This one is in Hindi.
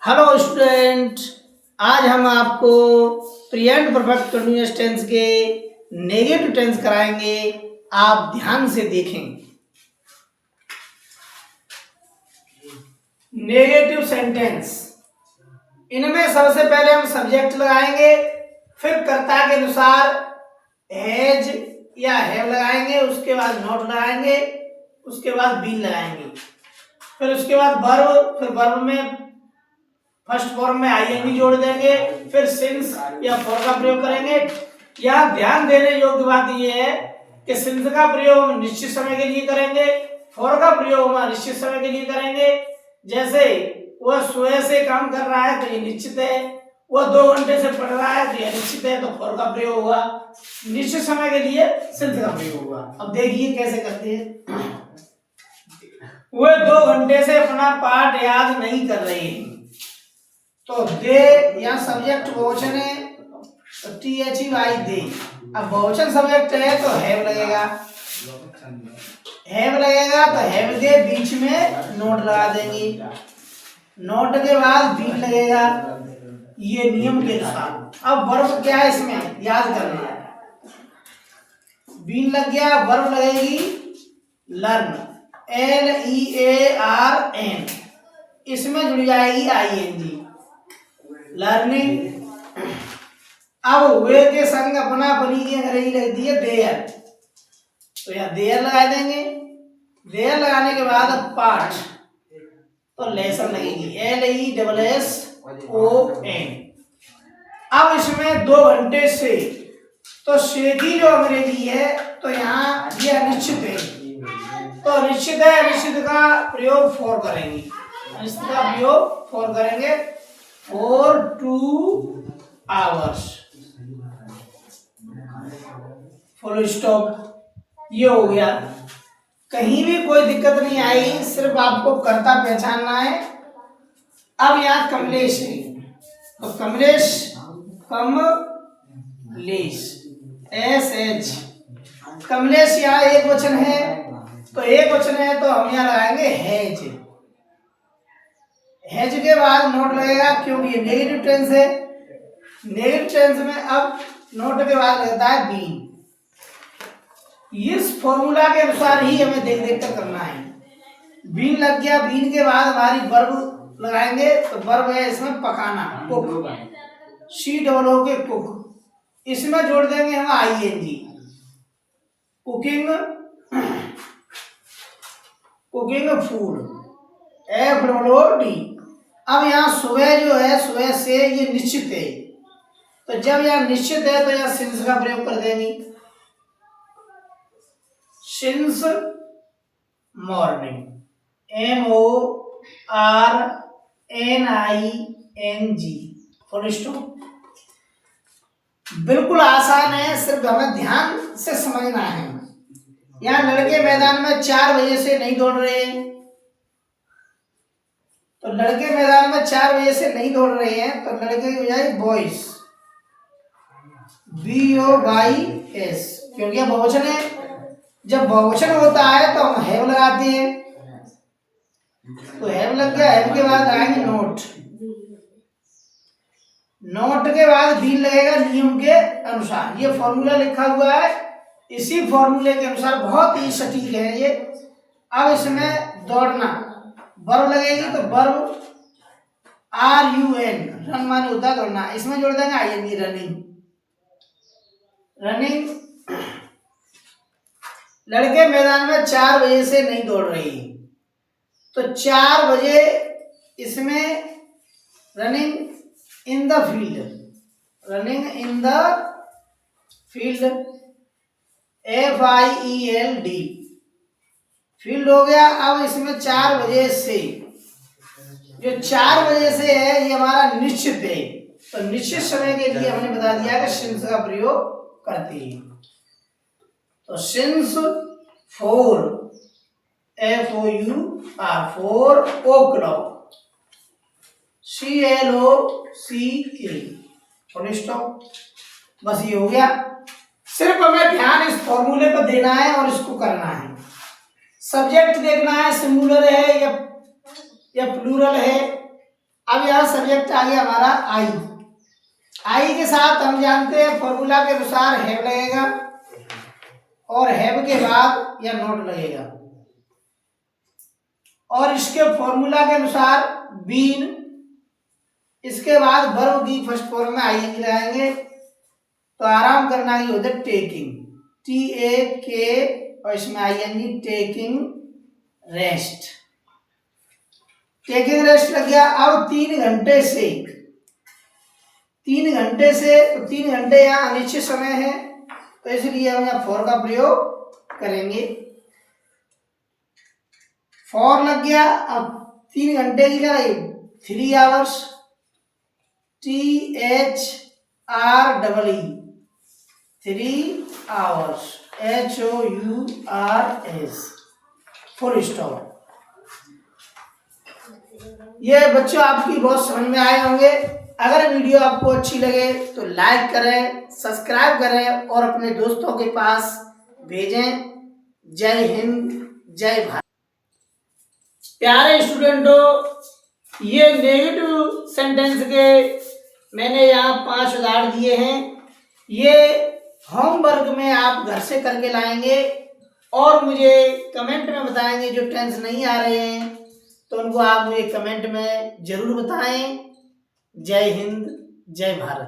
हेलो स्टूडेंट, आज हम आपको प्रेजेंट परफेक्ट कंटीन्यूअस टेंस के नेगेटिव टेंस कराएंगे। आप ध्यान से देखें। नेगेटिव सेंटेंस, इनमें सबसे पहले हम सब्जेक्ट लगाएंगे, फिर कर्ता के अनुसार हैज या हैव लगाएंगे, उसके बाद नॉट लगाएंगे, उसके बाद बीन लगाएंगे, फिर उसके बाद वर्ब, फिर वर्ब में फर्स्ट फॉर्म में आईएनजी जोड़ देंगे, फिर सिंस या फॉर का प्रयोग करेंगे। यहाँ ध्यान देने योग्य बात यह है कि सिंस का प्रयोग हम निश्चित समय के लिए करेंगे, फॉर का प्रयोग हम निश्चित समय के लिए करेंगे। जैसे वह सुबह से काम कर रहा है तो ये निश्चित है, वह 2 घंटे से पढ़ रहा है तो यह निश्चित है, तो फॉर का प्रयोग हुआ, निश्चित समय के लिए सिंस का प्रयोग हुआ। अब देखिए कैसे करते हैं। वह 2 घंटे से अपना पाठ याद नहीं कर रहे हैं, तो दे या सब्जेक्ट बहुवचन है तो THEY दे। अब बहुवचन सब्जेक्ट है तो हैव लगेगा, हैव लगेगा तो हैव के बीच में नोट लगा देंगे, नोट के बाद बीन लगेगा, ये नियम के अनुसार। अब वर्ब क्या है इसमें याद करना है। बीन लग गया, वर्ब लगेगी लर्न, LEARN, इसमें जुड़ जाएगी ING लर्निंग। अब वे के संग अपना बनी की अंग्रेजी लग दी है देयर, तो यहाँ देयर लगा देंगे। देयर लगाने के बाद पाठ तो लेसन लगेगी, LESSON। अब इसमें 2 घंटे से, तो से की जो अंग्रेजी है तो यहाँ ये अनिश्चित है, तो अनिश्चित है, अनिश्चित का प्रयोग फॉर करेंगे, अनिश्चित का प्रयोग फॉर करेंगे, for 2 hours, फुल स्टॉप। ये हो गया, कहीं भी कोई दिक्कत नहीं आई, सिर्फ आपको कर्ता पहचानना है। अब यहाँ कमलेश है तो कमलेश, कमलेश SH, कमलेश यहाँ एक वचन है, तो एक वचन है तो हम यहाँ लगाएंगे हैज, हैज के बाद नोट लगेगा क्योंकि ये नेगेटिव टेंस है। नेगेटिव टेंस में अब नोट के बाद लगता है बीन। इस फॉर्मूला के अनुसार ही हमें देख देख कर करना है। बीन लग गया, बीन के बाद हमारी वर्ब लगाएंगे, तो वर्ब है इसमें पकाना, कुक, COO के कुक, इसमें जोड़ देंगे हम ING, cooking, cooking food, FOOD। अब यहाँ सुबह जो है, सुबह से ये निश्चित है, तो जब यहाँ निश्चित है तो यहाँ सिंस का प्रयोग कर देंगे, since morning, MORNING, full stop. बिल्कुल आसान है, सिर्फ हमें ध्यान से समझना है। यहाँ लड़के मैदान में 4 बजे से नहीं दौड़ रहे हैं, तो लड़के मैदान में 4 बजे से नहीं दौड़ रहे हैं, तो लड़के की बजाय बॉयज, BOYS, क्योंकि यह बहुवचन है। जब बहुवचन होता है तो हम हैव लगाते हैं, तो हैव लग गया, हैव के बाद आएंगे नोट, नोट के बाद बीन लगेगा नियम के अनुसार। ये फॉर्मूला लिखा हुआ है, इसी फॉर्मूले के अनुसार बहुत ही सटीक है ये। अब इसमें दौड़ना, वर्ब लगेगी तो वर्ब RUN, रन माने होता है दौड़ना, इसमें जोड़ देंगे ING रनिंग, रनिंग। लड़के मैदान में 4 बजे से नहीं दौड़ रही, तो 4 बजे इसमें running in the field, running in the field, FIELD, field हो गया। अब इसमें 4 बजे से, जो 4 बजे से है ये हमारा निश्चित है, तो निश्चित समय के लिए हमने बता दिया कि सिंस का प्रयोग करते हैं, तो since 4, FOUR, 4 o'clock, CLOCK, full stop. बस ये हो गया, सिर्फ हमें ध्यान इस फॉर्मूले पर देना है और इसको करना है। सब्जेक्ट देखना है सिंगुलर है या प्लूरल है, अब यहाँ सब्जेक्ट आ गया हमारा आई। आई के साथ हम जानते हैं फॉर्मूला के अनुसार हैव लगेगा और हैव के बाद या नोट लगेगा, और इसके फॉर्मूला के अनुसार बीन, इसके बाद वर्ब की फर्स्ट फॉर्म में आईएनजी लगाएंगे तो आराम करना ही होता है टेकिंग, TAK और इसमें ING taking rest. Taking rest लग गया। अब 3 घंटे से तो 3 घंटे यहाँ अनिश्चित समय है तो इसलिए हम यहाँ फॉर का प्रयोग करेंगे। फॉर लग गया। अब 3 घंटे की क्या रही 3 hours, THREE 3 hours HOURS full stop. ये बच्चों आपकी बहुत समझ में आए होंगे। अगर वीडियो आपको अच्छी लगे तो लाइक करें, सब्सक्राइब करें और अपने दोस्तों के पास भेजें। जय हिंद, जय भारत। प्यारे स्टूडेंटों, ये नेगेटिव सेंटेंस के मैंने यहाँ 5 उदाहरण दिए हैं। ये होमवर्क में आप घर से करके लाएंगे और मुझे कमेंट में बताएंगे। जो टेंस नहीं आ रहे हैं तो उनको आप मुझे कमेंट में जरूर बताएं। जय हिंद, जय भारत।